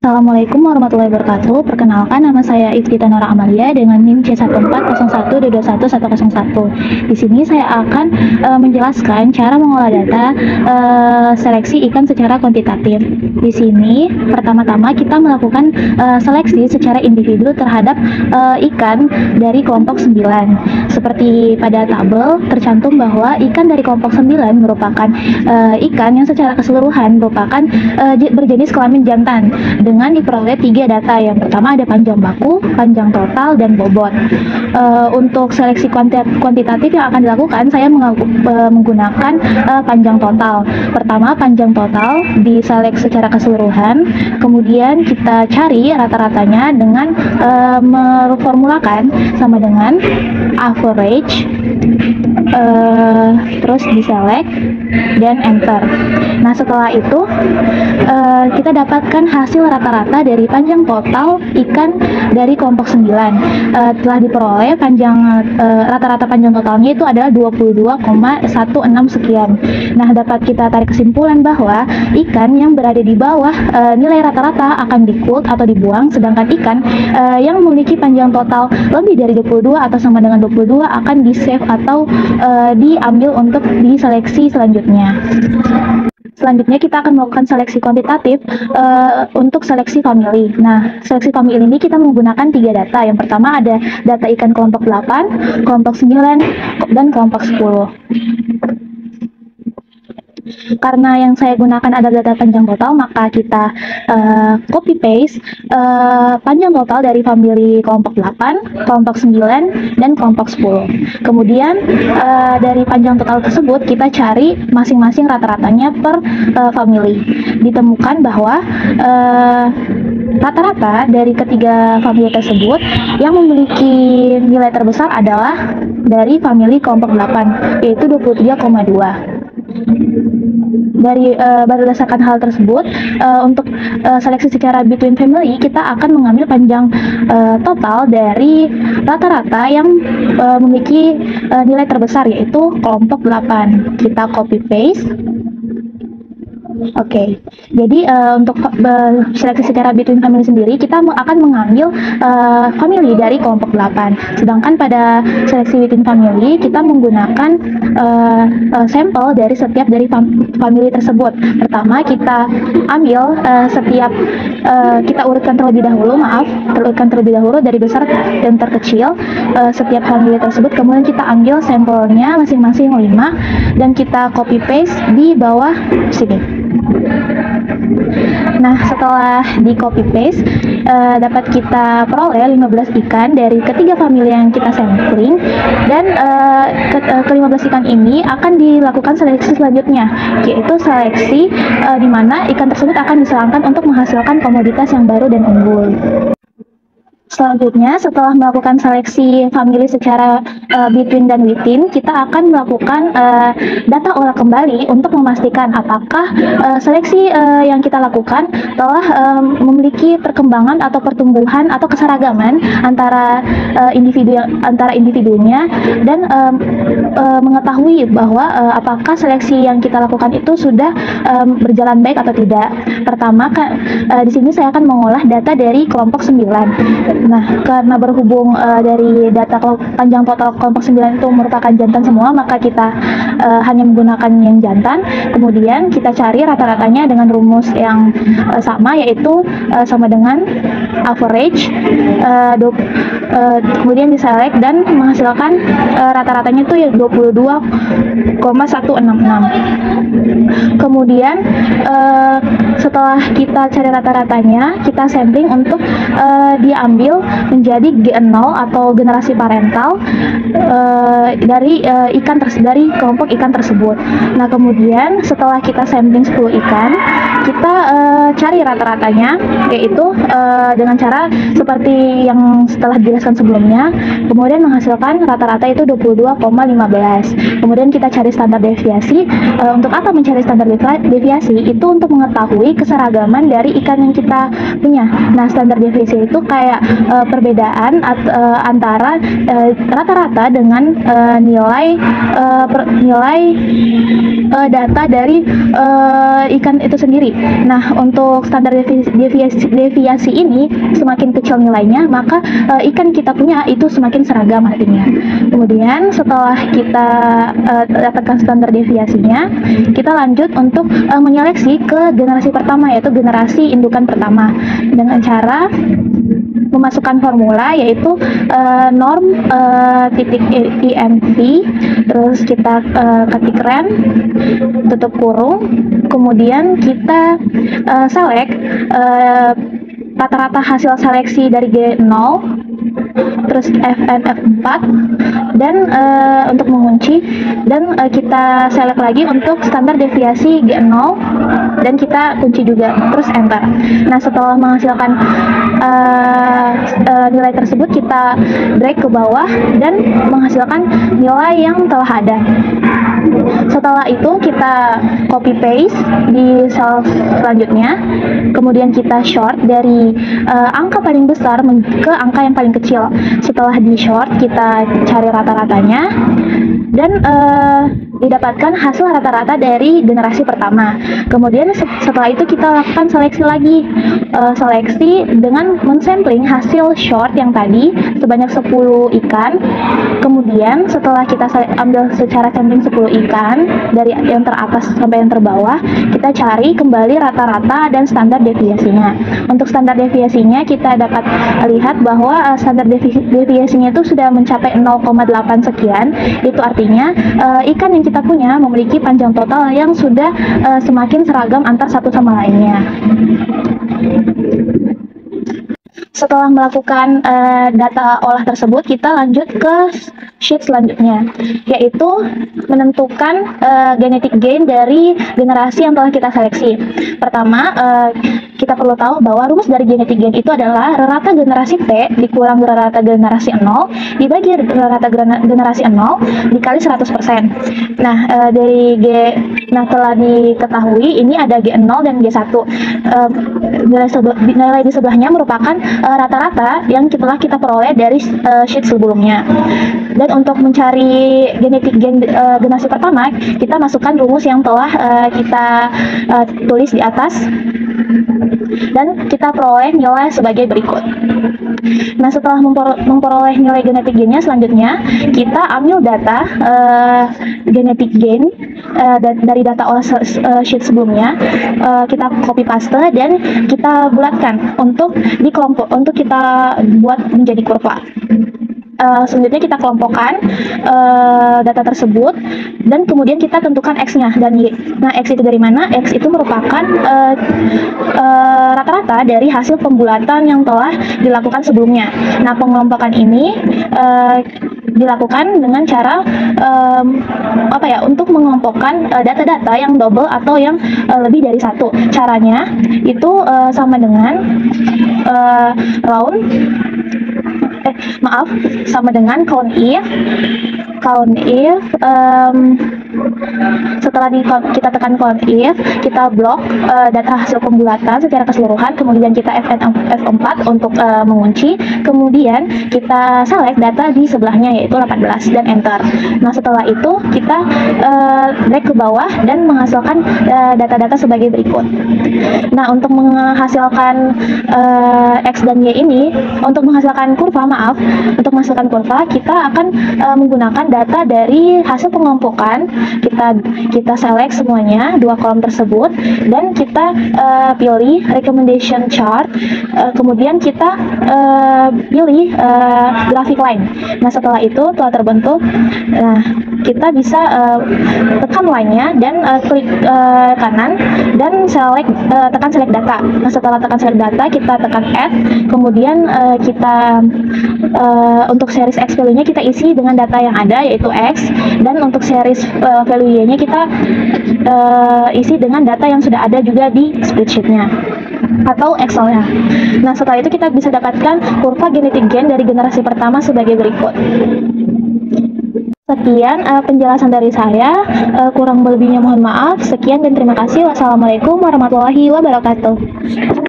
Assalamualaikum warahmatullahi wabarakatuh. Perkenalkan, nama saya Iftitan Nora Amalia dengan NIM C140121101. Di sini saya akan menjelaskan cara mengolah data seleksi ikan secara kuantitatif. Di sini pertama-tama kita melakukan seleksi secara individu terhadap ikan dari kelompok 9. Seperti pada tabel tercantum bahwa ikan dari kelompok 9 merupakan ikan yang secara keseluruhan merupakan berjenis kelamin jantan dengan diperoleh 3 data. Yang pertama ada panjang baku, panjang total, dan bobot. Untuk seleksi kuantitatif yang akan dilakukan, saya menggunakan panjang total. Pertama, panjang total diseleksi secara keseluruhan, kemudian kita cari rata-ratanya dengan memformulakan sama dengan average, terus diselect dan enter. Nah, setelah itu kita dapatkan hasil rata-rata dari panjang total ikan dari kelompok 9. Telah diperoleh rata-rata panjang totalnya itu adalah 22,16 sekian. Nah, dapat kita tarik kesimpulan bahwa ikan yang berada di bawah nilai rata-rata akan di-culled atau dibuang, sedangkan ikan yang memiliki panjang total lebih dari 22 atau sama dengan 22 akan di-save atau diambil untuk diseleksi selanjutnya. Selanjutnya kita akan melakukan seleksi kuantitatif untuk seleksi family. Nah, seleksi family ini kita menggunakan 3 data. Yang pertama ada data ikan kelompok 8, kelompok 9, dan kelompok 10. Karena yang saya gunakan adalah data panjang total, maka kita copy paste panjang total dari family kelompok 8, kelompok 9, dan kelompok 10. Kemudian dari panjang total tersebut kita cari masing-masing rata-ratanya per family. Ditemukan bahwa rata-rata dari ketiga family tersebut yang memiliki nilai terbesar adalah dari family kelompok 8, yaitu 23,2. Berdasarkan hal tersebut, untuk seleksi secara between family, kita akan mengambil panjang total dari rata-rata yang memiliki nilai terbesar, yaitu kelompok 8. Kita copy paste. Oke, jadi untuk seleksi secara between family sendiri, kita akan mengambil family dari kelompok 8. Sedangkan pada seleksi between family, kita menggunakan sampel dari setiap dari family tersebut. Pertama, kita ambil kita urutkan terlebih dahulu dari besar dan terkecil setiap family tersebut. Kemudian kita ambil sampelnya masing-masing 5 dan kita copy paste di bawah sini. Nah, setelah di copy paste dapat kita peroleh 15 ikan dari ketiga family yang kita sampling, dan ke-15 ikan ini akan dilakukan seleksi selanjutnya, yaitu seleksi di mana ikan tersebut akan diserangkan untuk menghasilkan komoditas yang baru dan unggul. Selanjutnya, setelah melakukan seleksi family secara between dan within, kita akan melakukan data olah kembali untuk memastikan apakah seleksi yang kita lakukan telah memiliki perkembangan atau pertumbuhan atau keseragaman antara individunya, dan mengetahui bahwa apakah seleksi yang kita lakukan itu sudah berjalan baik atau tidak. Pertama, di sini saya akan mengolah data dari kelompok 9. Nah, karena berhubung dari data panjang total kelompok 9 itu merupakan jantan semua, maka kita hanya menggunakan yang jantan. Kemudian kita cari rata-ratanya dengan rumus yang sama, yaitu sama dengan average, kemudian diselect dan menghasilkan rata-ratanya itu 22,166. Kemudian setelah kita cari rata-ratanya, kita sampling untuk diambil menjadi G0 atau generasi parental dari kelompok ikan tersebut. Nah, kemudian setelah kita sampling 10 ikan, kita cari rata-ratanya, yaitu dengan cara seperti yang setelah dijelaskan sebelumnya. Kemudian menghasilkan rata-rata itu 22,15. Kemudian kita cari standar deviasi. Untuk apa mencari standar deviasi? Itu untuk mengetahui keseragaman dari ikan yang kita punya. Nah, standar deviasi itu kayak perbedaan antara rata-rata dengan nilai data dari ikan itu sendiri. Nah, untuk standar deviasi ini semakin kecil nilainya, maka ikan kita punya itu semakin seragam artinya. Kemudian setelah kita dapatkan standar deviasinya, kita lanjut untuk menyeleksi ke generasi pertama, yaitu generasi indukan pertama dengan cara memasukkan formula, yaitu norm titik INT, terus kita ketik ren, tutup kurung, kemudian kita select rata-rata hasil seleksi dari G0, terus Fn F4, dan untuk mengunci, dan kita select lagi untuk standar deviasi G0 dan kita kunci juga, terus enter. Nah, setelah menghasilkan nilai tersebut, kita drag ke bawah dan menghasilkan nilai yang telah ada. Setelah itu kita copy paste di cell selanjutnya, kemudian kita short dari angka paling besar ke angka yang paling kecil. Setelah di short, kita cari rata-ratanya dan didapatkan hasil rata-rata dari generasi pertama. Kemudian setelah itu kita lakukan seleksi lagi, seleksi dengan mensampling hasil short yang tadi sebanyak 10 ikan. Kemudian setelah kita ambil secara sampling 10 ikan dari yang teratas sampai yang terbawah, kita cari kembali rata-rata dan standar deviasinya. Untuk standar deviasinya kita dapat lihat bahwa standar deviasinya itu sudah mencapai 0,8 sekian. Itu artinya ikan yang kita punya memiliki panjang total yang sudah semakin seragam antar satu sama lainnya. Setelah melakukan data olah tersebut, kita lanjut ke sheet selanjutnya, yaitu menentukan genetic gain dari generasi yang telah kita seleksi. Pertama, kita perlu tahu bahwa rumus dari genetic gain itu adalah rata generasi T dikurang rata generasi 0 dibagi rata generasi 0 dikali 100%. Nah, telah diketahui ini ada G0 dan G1. Nilai di sebelahnya merupakan rata-rata yang telah kita peroleh dari sheet sebelumnya. Dan untuk mencari genetic gain generasi pertama, kita masukkan rumus yang telah kita tulis di atas dan kita peroleh nilai sebagai berikut. Nah, setelah memperoleh nilai genetic gain-nya, selanjutnya kita ambil data genetic gain dari data olah sheet sebelumnya, kita copy paste dan kita bulatkan untuk kita buat menjadi kurva. Selanjutnya kita kelompokkan data tersebut dan kemudian kita tentukan X-nya dan Y. Nah, X itu dari mana? X itu merupakan rata-rata dari hasil pembulatan yang telah dilakukan sebelumnya. Nah, pengelompokan ini dilakukan dengan cara untuk mengelompokkan data-data yang double atau yang lebih dari satu. Caranya itu sama dengan sama dengan count if setelah kita tekan count if, kita blok data hasil pembulatan secara keseluruhan, kemudian kita F4 untuk mengunci, kemudian kita select data di sebelahnya yaitu 18 dan enter. Nah, setelah itu kita drag ke bawah dan menghasilkan data-data sebagai berikut. Nah, untuk menghasilkan X dan Y ini, untuk menghasilkan kurva, kita akan menggunakan data dari hasil pengelompokan. Kita select semuanya, dua kolom tersebut, dan kita pilih recommendation chart, kemudian kita pilih graphic line. Nah, setelah itu telah terbentuk, nah kita bisa tekan line-nya dan klik kanan dan tekan select data. Nah, setelah tekan select data, kita tekan add, kemudian kita untuk series X value-nya kita isi dengan data yang ada yaitu X, dan untuk series value Y-nya kita isi dengan data yang sudah ada juga di spreadsheet-nya atau Excel-nya. Nah, setelah itu kita bisa dapatkan kurva genetic gain dari generasi pertama sebagai berikut. Sekian penjelasan dari saya. Kurang lebihnya mohon maaf. Sekian dan terima kasih. Wassalamualaikum warahmatullahi wabarakatuh.